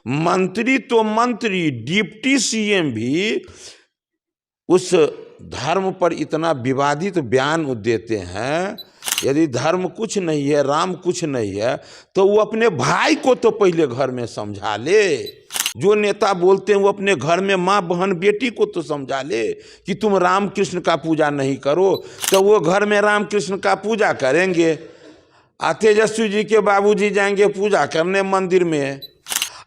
मंत्री तो मंत्री, डिप्टी सीएम भी उस धर्म पर इतना विवादित बयान देते हैं। यदि धर्म कुछ नहीं है, राम कुछ नहीं है, तो वो अपने भाई को तो पहले घर में समझा ले। जो नेता बोलते हैं वो अपने घर में माँ बहन बेटी को तो समझा ले कि तुम राम कृष्ण का पूजा नहीं करो, तो वो घर में राम कृष्ण का पूजा करेंगे। तेजस्वी जी के बाबूजी जाएंगे पूजा करने मंदिर में,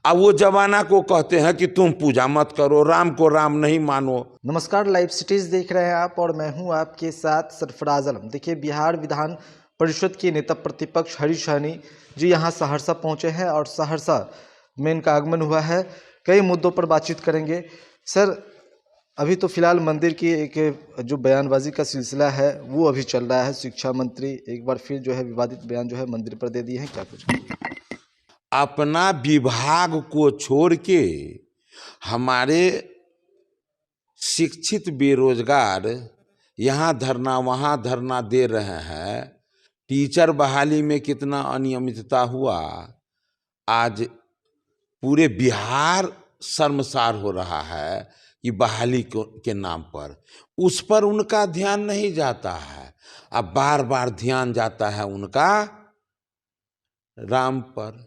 अब वो जमाना को कहते हैं कि तुम पूजा मत करो, राम को राम नहीं मानो। नमस्कार, लाइव सिटीज देख रहे हैं आप और मैं हूं आपके साथ सरफराज आलम। देखिए, बिहार विधान परिषद के नेता प्रतिपक्ष हरीश सहनी जी यहां सहरसा पहुंचे हैं और सहरसा में इनका आगमन हुआ है। कई मुद्दों पर बातचीत करेंगे। सर, अभी तो फिलहाल मंदिर की एक जो बयानबाजी का सिलसिला है वो अभी चल रहा है। शिक्षा मंत्री एक बार फिर जो है विवादित बयान जो है मंदिर पर दे दिए हैं, क्या कुछ? अपना विभाग को छोड़ के हमारे शिक्षित बेरोजगार यहाँ धरना वहाँ धरना दे रहे हैं। टीचर बहाली में कितना अनियमितता हुआ, आज पूरे बिहार शर्मसार हो रहा है कि बहाली के नाम पर, उस पर उनका ध्यान नहीं जाता है। अब बार बार ध्यान जाता है उनका राम पर,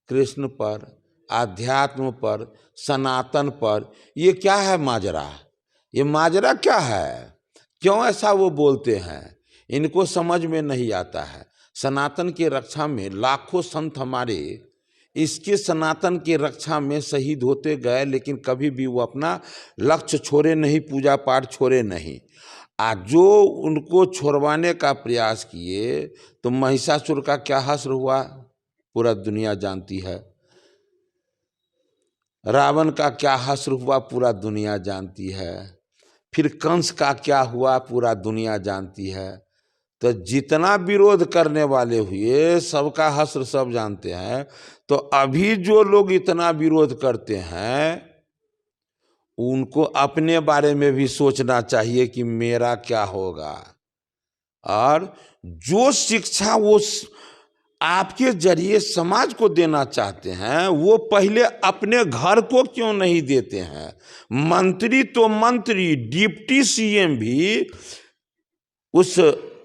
कृष्ण पर, आध्यात्म पर, सनातन पर। ये क्या है माजरा? ये माजरा क्या है? क्यों ऐसा वो बोलते हैं? इनको समझ में नहीं आता है। सनातन की रक्षा में लाखों संत हमारे इसके सनातन की रक्षा में शहीद होते गए, लेकिन कभी भी वो अपना लक्ष्य छोड़े नहीं, पूजा पाठ छोड़े नहीं। आज जो उनको छोड़वाने का प्रयास किए तो महिषासुर का क्या हश्र हुआ पूरा दुनिया जानती है। रावण का क्या हश्र हुआ पूरा दुनिया जानती है। फिर कंस का क्या हुआ पूरा दुनिया जानती है। तो जितना विरोध करने वाले हुए सबका हश्र सब जानते हैं। तो अभी जो लोग इतना विरोध करते हैं उनको अपने बारे में भी सोचना चाहिए कि मेरा क्या होगा। और जो शिक्षा वो आपके जरिए समाज को देना चाहते हैं वो पहले अपने घर को क्यों नहीं देते हैं? मंत्री तो मंत्री, डिप्टी सीएम भी उस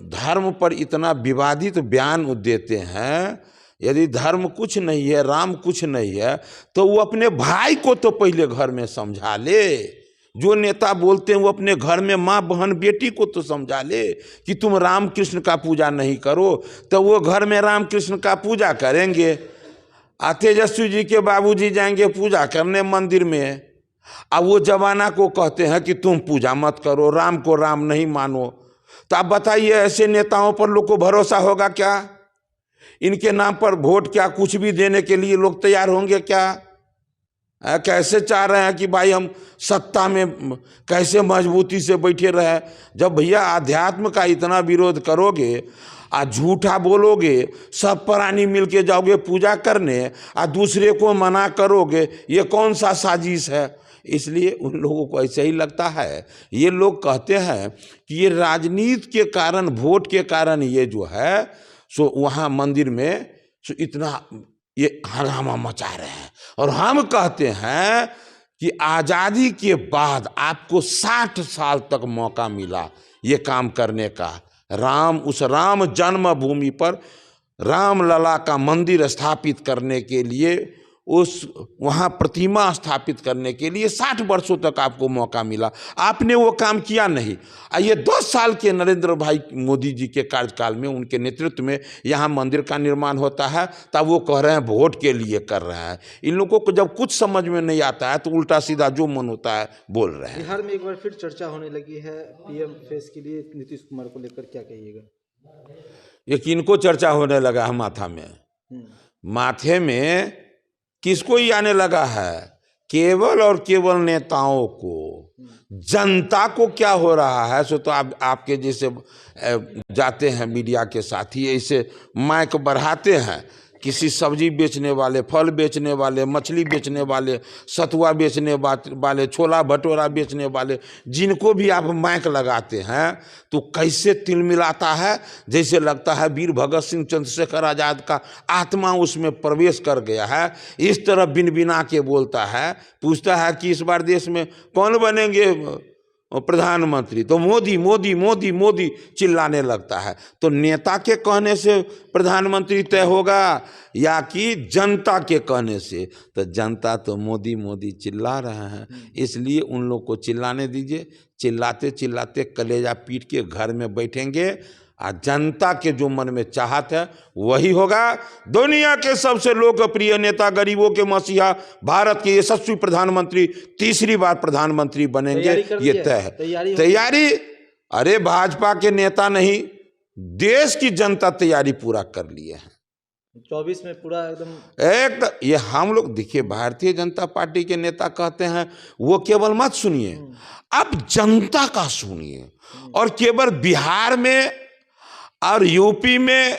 धर्म पर इतना विवादित बयान देते हैं। यदि धर्म कुछ नहीं है, राम कुछ नहीं है, तो वो अपने भाई को तो पहले घर में समझा ले। जो नेता बोलते हैं वो अपने घर में माँ बहन बेटी को तो समझा ले कि तुम राम कृष्ण का पूजा नहीं करो, तो वो घर में राम कृष्ण का पूजा करेंगे। तेजस्वी जी के बाबूजी जाएंगे पूजा करने मंदिर में, अब वो जमाना को कहते हैं कि तुम पूजा मत करो, राम को राम नहीं मानो। तो आप बताइए, ऐसे नेताओं पर लोग को भरोसा होगा क्या? इनके नाम पर वोट क्या कुछ भी देने के लिए लोग तैयार होंगे क्या? कैसे चाह रहे हैं कि भाई हम सत्ता में कैसे मजबूती से बैठे रहे? जब भैया आध्यात्म का इतना विरोध करोगे, झूठा बोलोगे, सब प्राणी मिल के जाओगे पूजा करने, दूसरे को मना करोगे, ये कौन सा साजिश है? इसलिए उन लोगों को ऐसे ही लगता है। ये लोग कहते हैं कि ये राजनीति के कारण, वोट के कारण ये जो है सो वहाँ मंदिर में सो इतना ये हंगामा मचा रहे हैं। और हम कहते हैं कि आज़ादी के बाद आपको 60 साल तक मौका मिला ये काम करने का। उस राम जन्मभूमि पर रामलला का मंदिर स्थापित करने के लिए, उस वहाँ प्रतिमा स्थापित करने के लिए 60 वर्षों तक आपको मौका मिला, आपने वो काम किया नहीं। ये 10 साल के नरेंद्र भाई मोदी जी के कार्यकाल में, उनके नेतृत्व में यहाँ मंदिर का निर्माण होता है, तब वो कह रहे हैं वोट के लिए कर रहे हैं। इन लोगों को जब कुछ समझ में नहीं आता है तो उल्टा सीधा जो मन होता है बोल रहे हैं। बिहार में एक बार फिर चर्चा होने लगी है पीएम फेस के लिए नीतीश कुमार को लेकर, क्या कहिएगा? ये किनको चर्चा होने लगा है माथा में? माथे में किसको ही आने लगा है? केवल और केवल नेताओं को। जनता को क्या हो रहा है सो तो आपके जैसे जाते हैं मीडिया के साथी, ऐसे माइक बढ़ाते हैं किसी सब्जी बेचने वाले, फल बेचने वाले, मछली बेचने वाले, सतुआ बेचने वाले, छोला भटूरा बेचने वाले, जिनको भी आप माइक लगाते हैं तो कैसे तिलमिलाता है, जैसे लगता है वीर भगत सिंह, चंद्रशेखर आजाद का आत्मा उसमें प्रवेश कर गया है। इस तरह बिनबिना के बोलता है, पूछता है कि इस बार देश में कौन बनेंगे प्रधानमंत्री, तो मोदी मोदी मोदी मोदी चिल्लाने लगता है। तो नेता के कहने से प्रधानमंत्री तय होगा या कि जनता के कहने से? तो जनता तो मोदी मोदी चिल्ला रहे हैं, इसलिए उन लोग को चिल्लाने दीजिए। चिल्लाते चिल्लाते कलेजा पीट के घर में बैठेंगे और जनता के जो मन में चाहत है वही होगा। दुनिया के सबसे लोकप्रिय नेता, गरीबों के मसीहा, भारत के यशस्वी प्रधानमंत्री, तीसरी बार प्रधानमंत्री बनेंगे, ये तय है। तैयारी अरे भाजपा के नेता नहीं, देश की जनता तैयारी पूरा कर लिए हैं। 24 में पूरा एकदम ये हम लोग देखिए, भारतीय जनता पार्टी के नेता कहते हैं वो केवल मत सुनिए, अब जनता का सुनिए। और केवल बिहार में और यूपी में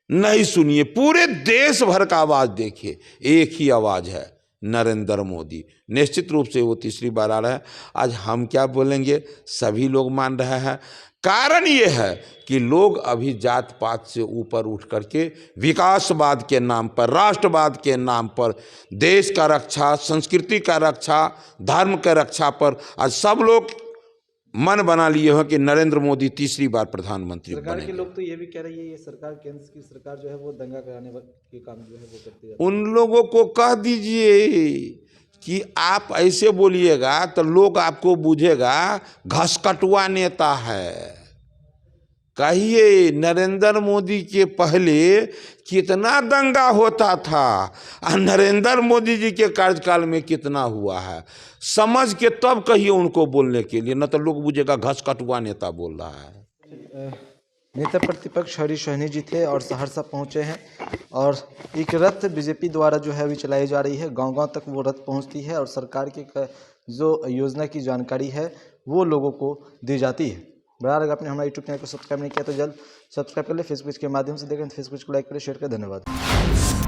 नहीं सुनिए, पूरे देश भर का आवाज देखिए, एक ही आवाज है, नरेंद्र मोदी। निश्चित रूप से वो तीसरी बार आ रहा है। आज हम क्या बोलेंगे, सभी लोग मान रहे हैं। कारण ये है कि लोग अभी जात पात से ऊपर उठ करके विकासवाद के नाम पर, राष्ट्रवाद के नाम पर, देश का रक्षा, संस्कृति का रक्षा, धर्म के रक्षा पर आज सब लोग मन बना लिए हो कि नरेंद्र मोदी तीसरी बार प्रधानमंत्री सरकार बनेंगे। के लोग तो ये भी कह रही है, ये सरकार, केंद्र की सरकार जो है वो दंगा कराने के काम जो है वो करती है। उन लोगों को कह दीजिए कि आप ऐसे बोलिएगा तो लोग आपको बूझेगा घसकटुआ नेता है। कहिए नरेंद्र मोदी के पहले कितना दंगा होता था और नरेंद्र मोदी जी के कार्यकाल में कितना हुआ है, समझ के तब कहिए उनको बोलने के लिए, न तो लोग बुझेगा घसकटुआ नेता बोल रहा है। नेता प्रतिपक्ष हरीश सहनी जी थे और सहरसा पहुंचे हैं और एक रथ बीजेपी द्वारा जो है अभी चलाई जा रही है, गांव-गांव तक वो रथ पहुंचती है और सरकार की जो योजना की जानकारी है वो लोगों को दी जाती है। बड़ा अगर आपने हमारे यूट्यूब चैनल को सब्सक्राइब नहीं किया तो जल्द सब्सक्राइब कर ले। फेसबुक के माध्यम से देखें तो फेसबुक को लाइक करें, शेयर करें। धन्यवाद।